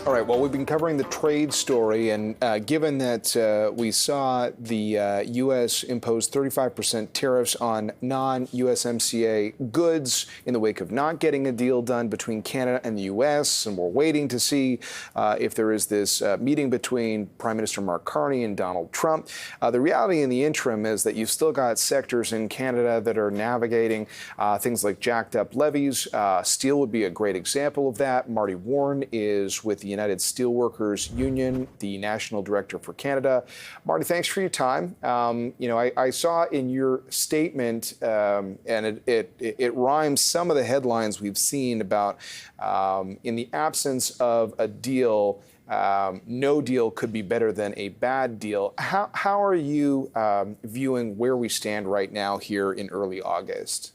All right, well, we've been covering the trade story, and given that we saw the U.S. impose 35% tariffs on non-USMCA goods in the wake of not getting a deal done between Canada and the U.S., and we're waiting to see if there is this meeting between Prime Minister Mark Carney and Donald Trump. The reality in the interim is that you've still got sectors in Canada that are navigating things like jacked up levies. Steel would be a great example of that. Marty Warren is with the United SteelWorkers Union, the National Director for Canada. Marty, thanks for your time. I saw in your statement, and it rhymes some of the headlines we've seen about in the absence of a deal, no deal could be better than a bad deal. How are you viewing where we stand right now here in early August?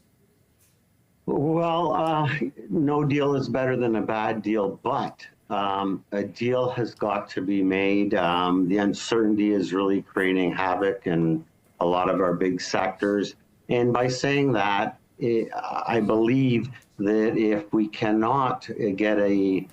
Well, no deal is better than a bad deal, but a deal has got to be made. The uncertainty is really creating havoc in a lot of our big sectors. And by saying that, I believe that if we cannot get a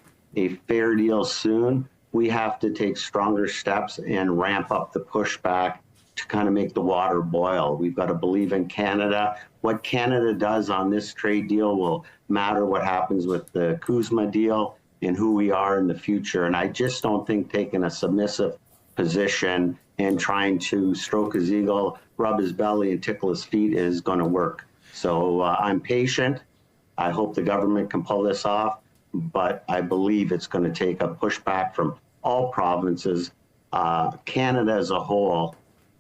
fair deal soon, we have to take stronger steps and ramp up the pushback to kind of make the water boil. We've got to believe in Canada. What Canada does on this trade deal will matter what happens with the CUSMA deal and who we are in the future. And I just don't think taking a submissive position and trying to stroke his ego, rub his belly and tickle his feet is going to work. So I'm patient. I hope the government can pull this off, but I believe it's going to take a pushback from all provinces, Canada as a whole,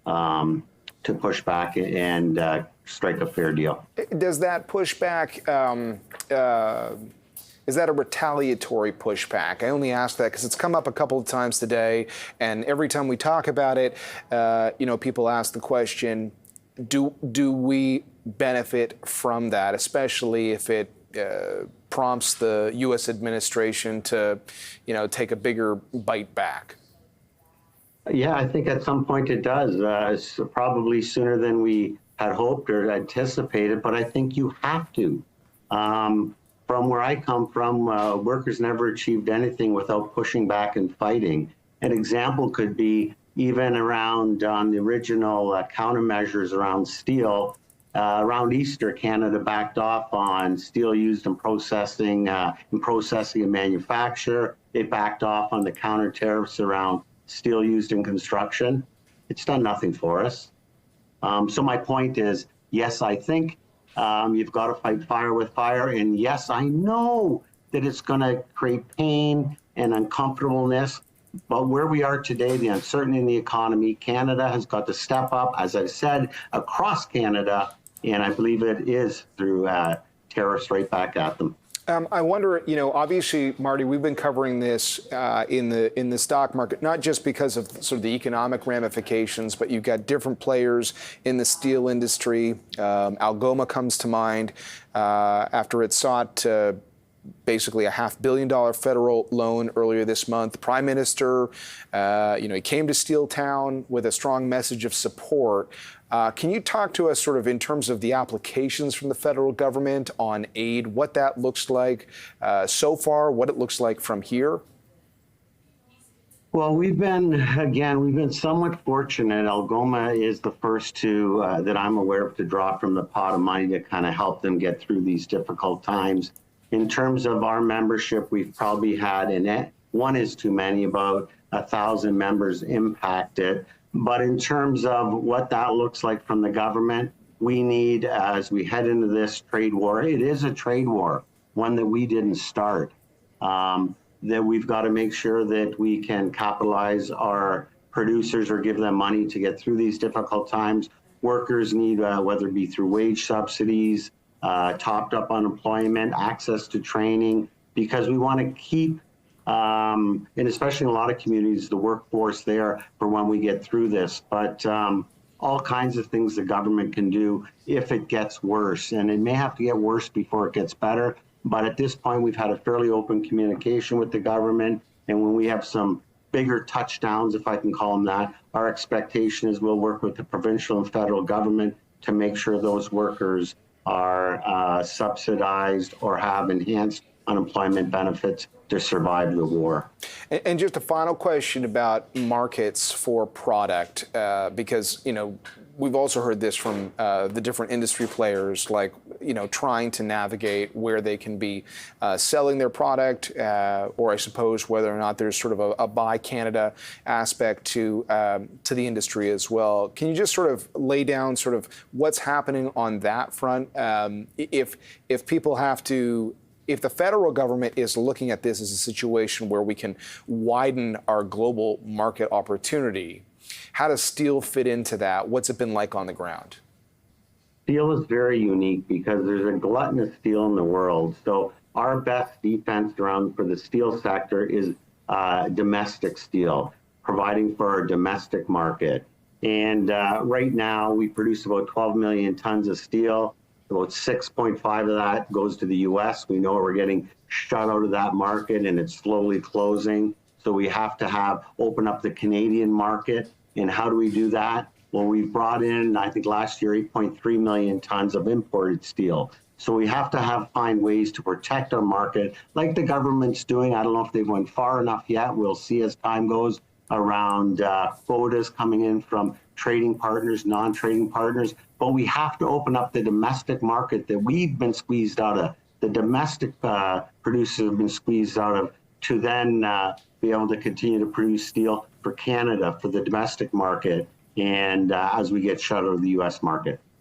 to push back and strike a fair deal. Does that pushback, is that a retaliatory pushback? I only ask that because it's come up a couple of times today, and every time we talk about it, people ask the question, do we benefit from that, especially if it prompts the U.S. administration to, take a bigger bite back? Yeah, I think at some point it does. It's probably sooner than we had hoped or anticipated, but I think you have to. From where I come from, workers never achieved anything without pushing back and fighting. An example could be even around on the original countermeasures around steel. Around Easter, Canada backed off on steel used in processing and manufacture. They backed off on the counter tariffs around steel used in construction. It's done nothing for us. So my point is, yes, I think you've got to fight fire with fire. And yes, I know that it's going to create pain and uncomfortableness. But where we are today, the uncertainty in the economy, Canada has got to step up, as I said, across Canada. And I believe it is through tariffs right back at them. I wonder, obviously, Marty, we've been covering this in the stock market, not just because of sort of the economic ramifications, but you've got different players in the steel industry. Algoma comes to mind after it sought basically a $500 million federal loan earlier this month. The Prime Minister, he came to Steeltown with a strong message of support. Can you talk to us sort of in terms of the applications from the federal government on aid, what that looks like so far, what it looks like from here? Well, we've been somewhat fortunate. Algoma is the first to, that I'm aware of, to draw from the pot of money to kind of help them get through these difficult times. In terms of our membership, we've probably had, one is too many, about 1,000 members impacted. But in terms of what that looks like from the government, we need, as we head into this trade war, it is a trade war, one that we didn't start, that we've got to make sure that we can capitalize our producers or give them money to get through these difficult times. Workers need, whether it be through wage subsidies, topped up unemployment, access to training, because we want to keep, and especially in a lot of communities, the workforce there for when we get through this. But all kinds of things the government can do if it gets worse. And it may have to get worse before it gets better. But at this point, we've had a fairly open communication with the government. And when we have some bigger touchdowns, if I can call them that, our expectation is we'll work with the provincial and federal government to make sure those workers are subsidized or have enhanced unemployment benefits to survive the war. And just a final question about markets for product, because, we've also heard this from the different industry players, like, trying to navigate where they can be selling their product, or I suppose whether or not there's sort of a Buy Canada aspect to the industry as well. Can you just sort of lay down sort of what's happening on that front? If people have to, if the federal government is looking at this as a situation where we can widen our global market opportunity, how does steel fit into that? What's it been like on the ground? Steel is very unique because there's a glutton of steel in the world. So our best defense around for the steel sector is domestic steel, providing for our domestic market. And right now we produce about 12 million tons of steel. About 6.5 of that goes to the U.S. We know we're getting shut out of that market and it's slowly closing. So we have to open up the Canadian market. And how do we do that? Well, we've brought in, I think last year, 8.3 million tons of imported steel. So we have to find ways to protect our market like the government's doing. I don't know if they've went far enough yet. We'll see as time goes around quotas coming in from trading partners, non-trading partners. But we have to open up the domestic market that we've been squeezed out of, the domestic producers have been squeezed out of, to then be able to continue to produce steel for Canada, for the domestic market, and as we get shut out of the U.S. market.